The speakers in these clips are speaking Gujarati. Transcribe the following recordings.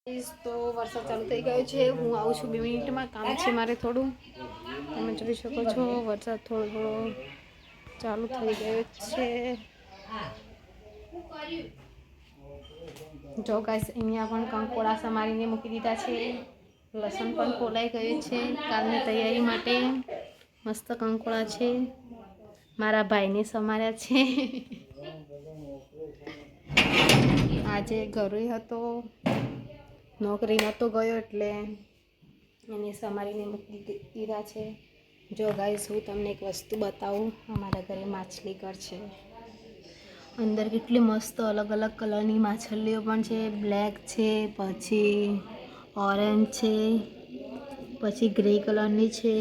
तो वरसाद चालू थई गयो छे। हूँ आવું છું 2 મિનિટમાં કામ છે મારે થોડું। તમે જોઈ શકો છો વરસાદ થોડો થોડો ચાલુ થઈ ગયો છે। જો ગાઈસ અહીંયા પણ કંકોડા સમારીને મૂકી દીધા છે। લસણ પણ ફોલાઈ ગયું છે કાલની તૈયારી માટે। મસ્ત કંકોડા છે। મારા ભાઈને સમાર્યા છે। આજે ઘરે હતો, નોકરી નહોતો ગયો એટલે એને સમારીને મૂકી દીધા છે। જો ગાઈસ હું તમને એક વસ્તુ બતાવું, અમારા ઘરે માછલી ઘર છે। અંદર કેટલી મસ્ત અલગ અલગ કલરની માછલીઓ પણ છે। બ્લેક છે, પછી ઓરેન્જ છે, પછી ગ્રે કલરની છે,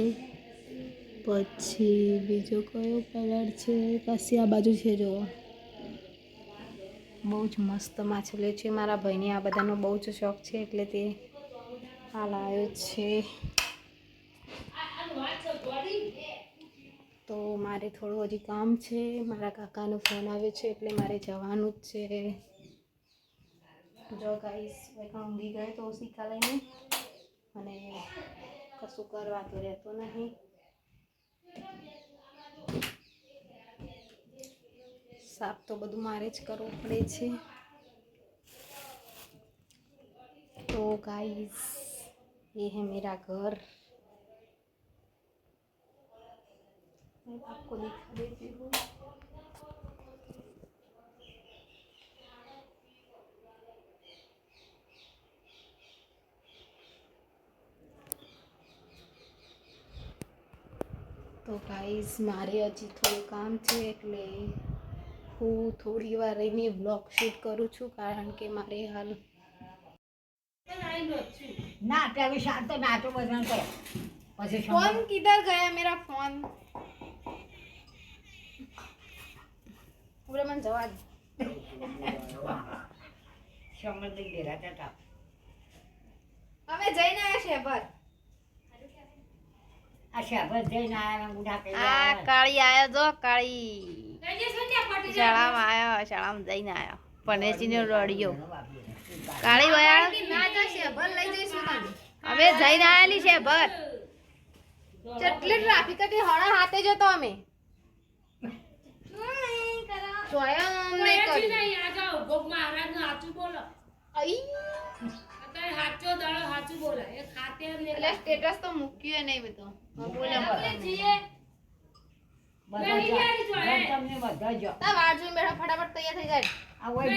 પછી બીજો કયો કલર છે, પછી આ બાજુ છે જો બહુ જ મસ્ત માછલીઓ છે। મારા ભાઈને આ બધાનો બહુ જ શોખ છે એટલે તે આ લાવ્યો છે। તો મારે થોડું હજી કામ છે। મારા કાકાનો ફોન આવ્યો છે એટલે મારે જવાનું જ છે। જો ગાઈસ વેકણ ઊંઘી ગયો તો શીખા લઈને અને કશું કરવા તો રહેતો નહીં। સાફ તો બધું મારે જ કરવું પડે છે। तो गाइस ये है मेरा घर। मैं आपको दिखा देती हूँ। तो गाइस मारे हजी थोड़ું કામ છે એટલે હું થોડી વાર રહીને વ્લોગ શૂટ કરું છું કારણ કે મારે હાલ ना पहले शांत तो ना तो बदनाम कर પછી फोन किधर गया मेरा फोन? पूरे मन जवा સમજ દઈ દેરા ટાટા અમે જઈને આયા છે પર આ શેબર જઈને આયા ઉડા કે આ કાળી આયો જો કાળી શાળામાં આયો શાળામાં જઈને આયો પનેજીનો રડિયો કાળી વયા ના જશે ભર લઈ જઈશું તમે અમે જઈને આયેલી છે ભર કેટલી ટ્રાફિક હતી હણા હાથે જતો અમે જોયા અમને કરી નહીં આ જાઓ ભોગ મહારાજ નું સાચું બોલો અઈ અત્યારે સાચો દાડો સાચું બોલે એ ખાતે એટલે સ્ટેટસ તો મૂક્યું નહીં બધું બોલ્યા છીએ બધા તમને બધા જો તા વાડ જોઈને બેઠા ફટાફટ તૈયાર થઈ જાય આ વઈ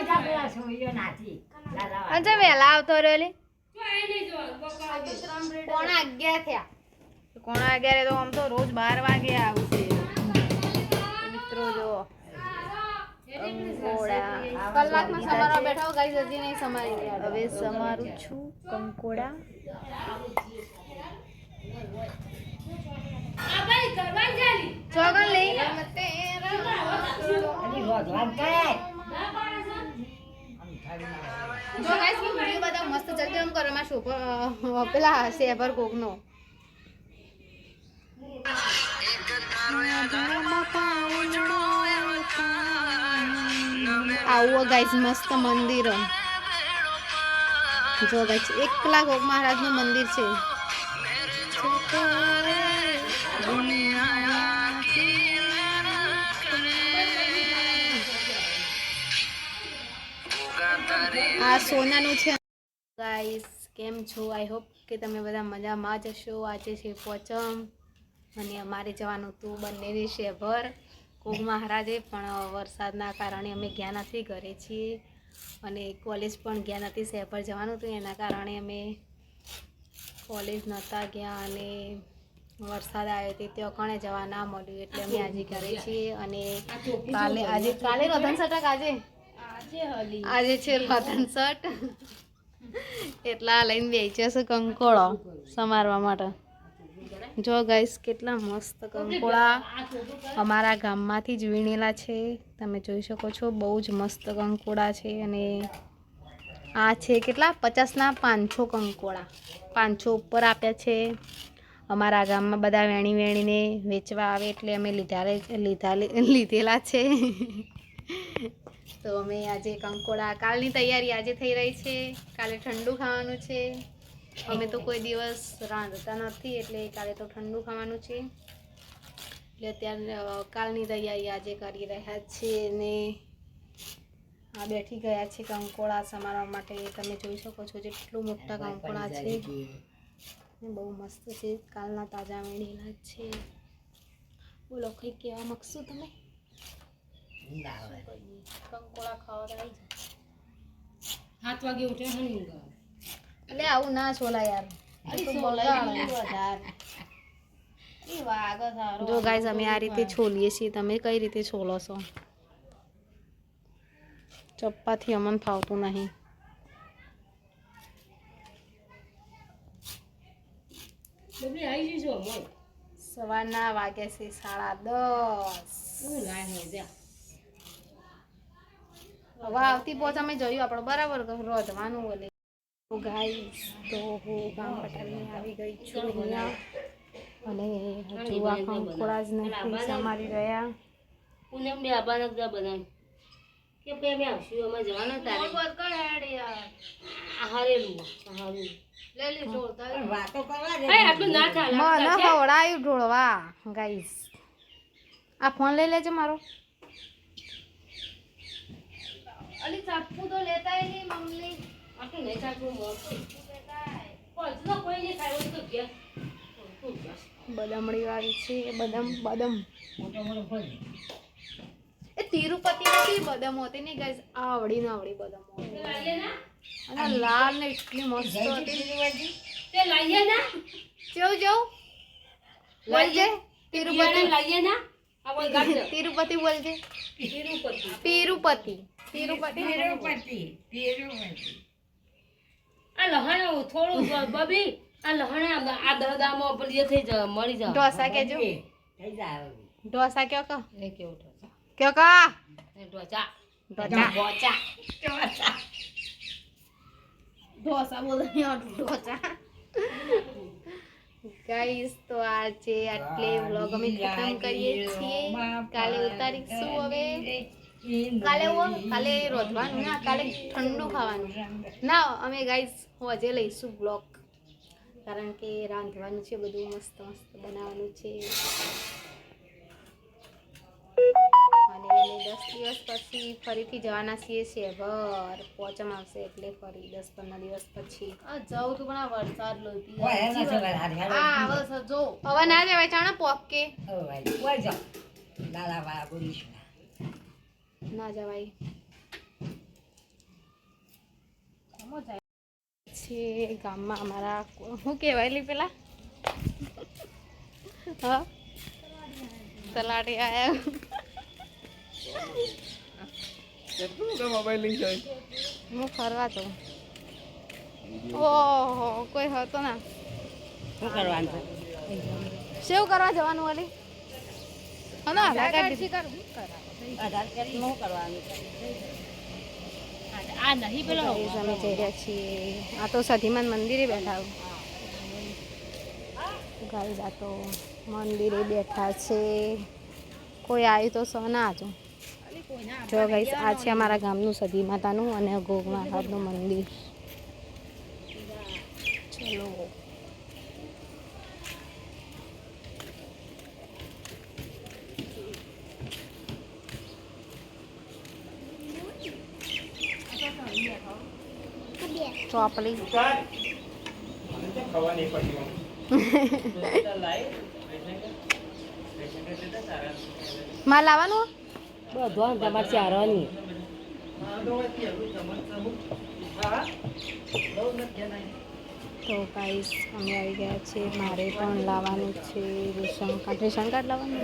જા પેલા સોયો નાથી દાદા અંજે વેલા આવતો રેલી તો એ નહીં જો બકા પોણા 11 થયા કોણા અગિયારે તો આમ તો રોજ 12 વાગે આવશે મિત્રો જો કંકોડા કલાકમાં સમારવા બેઠા ગાઈસ હજી નહીં સમારી રહ્યા હવે સમારું છું કંકોડા આ ભાઈ કરવાન જાલી ચોગન લઈ અલી ભગવાન કહે ના પાડે જો ગાઈસ હું વિડિયો બધા મસ્ત જલ્દી આમ કરો માં શો પેલા શેબર કોકનો આવો ગાઈસ મસ્ત મંદિર જો ગાઈસ 1 લાખ ઓક મહારાજ નું મંદિર છે આ સોનાનું છે ગાઈસ કેમ છો આઈ હોપ કે તમે બધા મજામાં જ હશો આજે છે પોચમ અને અમારે જવાનું હતું બંને શેભર કોક મહારાજે પણ વરસાદના કારણે અમે ગયા નથી ઘરે છીએ અને કોલેજ પણ ગયા નથી શેભર જવાનું હતું એના કારણે અમે કોલેજ નહોતા ગયા અને વરસાદ આવ્યો તે ત્યાં કણે જવા ના મળ્યું એટલે અમે આજે ઘરે છીએ અને કાલે રતન સટક આજે છે રતન સટ એટલા લઈને બેચ્યા છે કંકોળો સમારવા માટે જો ગાઈસ કેટલા મસ્ત કંકોડા અમારા ગામમાંથી જ વીણેલા છે તમે જોઈ શકો છો બહુ જ મસ્ત કંકોડા છે અને આ છે કેટલા 50ના 500 કંકોડા 500 ઉપર આપ્યા છે અમારા ગામમાં બધા વેણીને વેચવા આવે એટલે અમે લીધેલા છે તો અમે આજે કંકોડા કાલની તૈયારી આજે થઈ રહી છે. કાલે ઠંડુ ખાવાનું છે. અમે તો કોઈ દિવસ રાંધતા નથી એટલે કાલે તો ઠંડુ ખાવાનું છે. એટલે અત્યારે કાલની તૈયારી આજે કરી રહ્યા છીએ ને આ બેઠી ગયા છે કંકોડા સમારવા માટે. તમે જોઈ શકો છો જેટલું મોટા કંકોડા છે બહુ મસ્ત છે. કાલના તાજા વીણેલા છે. બોલો કંઈ કહેવા માંગશો તમે? કંકોડા ખાવા આવી જાય 7 વાગે ઉઠે હે ઊંઘ આવે. એટલે આવું ના છોલા યાર. જો ગાઈસ અમે આ રીતે છોલીએ છીએ. તમે કઈ રીતે છોલો છો? ચપ્પાથી અમને ફાવતું નહીં. બબલી આવી જઈશું અમોય. સવારના વાગ્યા છે 10:30. હું લાય હે જા. હવે આવતી પોચ અમે જોયું આપણો બરાબર રોધવાનું બોલે. તો ગાઈસ તો હું કામ પટાવીને આવી ગઈ છું અહીંયા અને હજુ આ કંકોડા જ નથી સમારી રહ્યા. પુણે બે આબાનક જા બનાવ કે બે મે આવશું અમે જવાના તારે હારેલું લે લે જોરદાર વાતો કરવા દે. હે આટલું ના ચાલે મને હવડાયું ઢોળવા ગાઈસ. આ ફોન લઈ લેજો મારો. અલી ચાપુ તો લેતાય નહીં મમ્મી. આટલું નહીં ચાલતું મોર કોઈ તો કોઈ નહીં ખાય તો કે બદામડી વાળી છે. બદામ મોટો મોટો ફોન. એ તિરુપતિ નથી બદામ હોતી નહીં ગાઈસ. આવડી ને આવડી બદામ હોતી. લાઈએ ના અને લાલ ને એટલી મસ્ત હતી. તે લાઈએ ના જેવું બોલજે તિરુપતિ. લાઈએ ના આ કોઈ ગાડ તિરુપતિ બોલજે. તિરુપતિ તિરુપતિ આ લહણ થોડું બબી આ લહણ આ દહદામાં પેલી થઈ જાય મળી જાય ઢોસા કેજો. થઈ જાય. ઢોસા કયો કો એ કેવું ઢોસા કયો કા એ ઢોસા ઢોસા બોચા ઢોસા બોલ ઢોસા. ગાઈસ તો આજે આટલે વ્લોગ અમે ખતમ કરીએ છીએ. કાલે ઉતારીશું હવે. કાલે રોધવાનું ના કાલે ઠંડુ ખાવાનું ના. અમે ગાઈસ આજે લઈશું બ્લોગ કારણ કે રાંધવાનું છે બધું મસ્ત મસ્ત બનાવવાનું છે અને અમે 10 દિવસ પછી ફરીથી જવાના છીએ શેભર. પોચમ આવશે એટલે ફરી 10-15 દિવસ પછી જાઉં તો પણ આ વરસાદ લોતી ઓય એના સવાલ હાથ આવે છે જો હવે ના જવાય ચાણા પોક કે ઓ ભાઈ ઓય જો લાલા વાળા બોલીશ ના જવાય છે. ગામમાં અમારા શું કહેવાય લી પેલા હા તલાટી આયા. હું ફરવા તો ઓહો કોઈ હતો ના. શું કરવાનું છે? સેવ કરવા જવાનું વાલી હા આધાર કાર્ડ આધાર કાર્ડ શું કરવાનું છે? આ નહીં પેલો ગાઈસ અમે જઈ રહ્યા છીએ. આ તો સધીમાન મંદિરે બેઠા ગાઈસ. આ તો મંદિરે બેઠા છે. કોઈ આવ્યું તો સોના જો જો ગાઈસ. આ છે અમારા ગામનું સધી માતાનું અને ગોગ મહારાજનું મંદિર. ચલો ચોપલી માં લાવવાનું બધું તમારે ચારવાની તો ગાઈસ અમે આવી ગયા છે. મારે પણ લાવવાનું છે રેશન કાર્ડ લાવવાનું.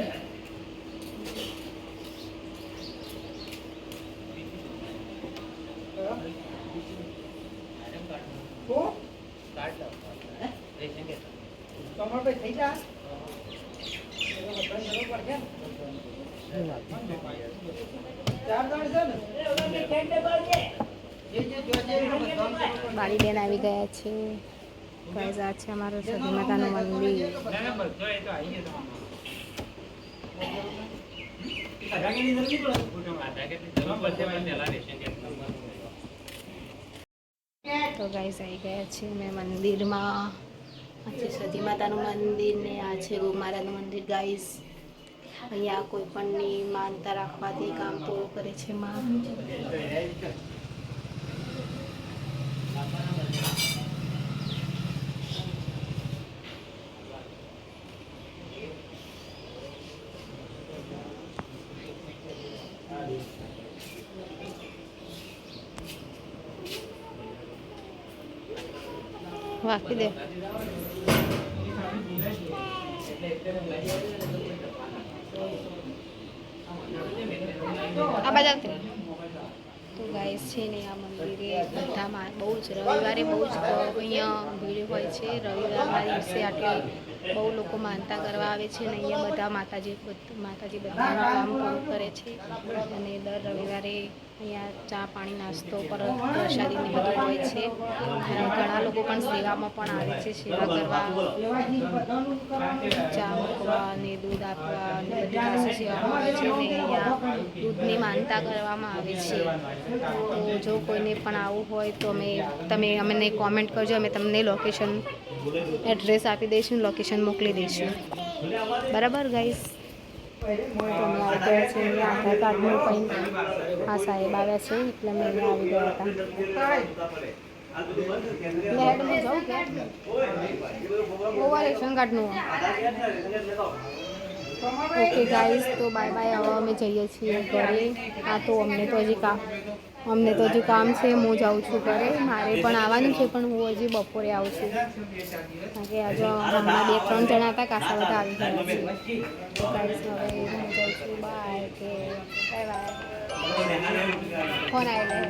બાળી બેન આવી ગયા છે. ગાઈસ આ છે અમારું સતી માતાનું મંદિર. તો ગાઈસ આવી ગયા છે મેં મંદિરમાં. આ છે સતી માતાનું મંદિર ને આ છે ગોમારાનું મંદિર ગાઈસ. અહીંયા કોઈ પણની માનતા રાખવાથી કામ પૂરું કરે છે માં. વાકી દે આ બાજુ આવતી. તો ગાઈસ છે ને આ મંદિરે બધામાં બહુ જ રવિવારે બહુ જ અહીંયા ભીડ હોય છે. રવિવારના દિવસે આટલે બહુ લોકો માનતા કરવા આવે છે ને અહીંયા બધા માતાજી બધાનું કામ પૂરું કરે છે. અને દર રવિવારે અહીંયા ચા પાણી નાસ્તો પર પ્રસાદીને બધું હોય છે. અને ઘણા લોકો પણ સેવામાં પણ આવે છે, સેવા કરવા, ચા મૂકવા અને દૂધ આપવા અને બધી પાસે સેવામાં આવે છે. અને અહીંયા દૂધની માનતા કરવામાં આવે છે. તો જો કોઈને પણ આવવું હોય તો તમે અમને કોમેન્ટ કરજો, અમે તમને લોકેશન એડ્રેસ આપી દઈશું, લોકેશન મોકલી દઈશું. બરાબર ગાઈસ. તો અમે આવી ગયા છે આધાર કાર્ડનું કંઈ આ સાહેબ આવ્યા છે એટલે અમે અહીંયા આવી ગયા હતા. લેડમાં જાઉં કે રેશન કાર્ડનું. ઓકે ગાઈસ, તો બાય બાય. હવે અમે જઈએ છીએ ઘરે. આ તો અમને તો હજી કામ છે. હું જાઉં છું ઘરે. મારે પણ આવવાનું છે પણ હું હજી બપોરે આવું છું. કારણ કે આજે હમણાં 2-3 જણા હતા કાસા બધા આવી ગયા છે. તો ગાઈસ હવે હું જાઉં છું. બાય કે બાય બાય. ફોન આવ્યો.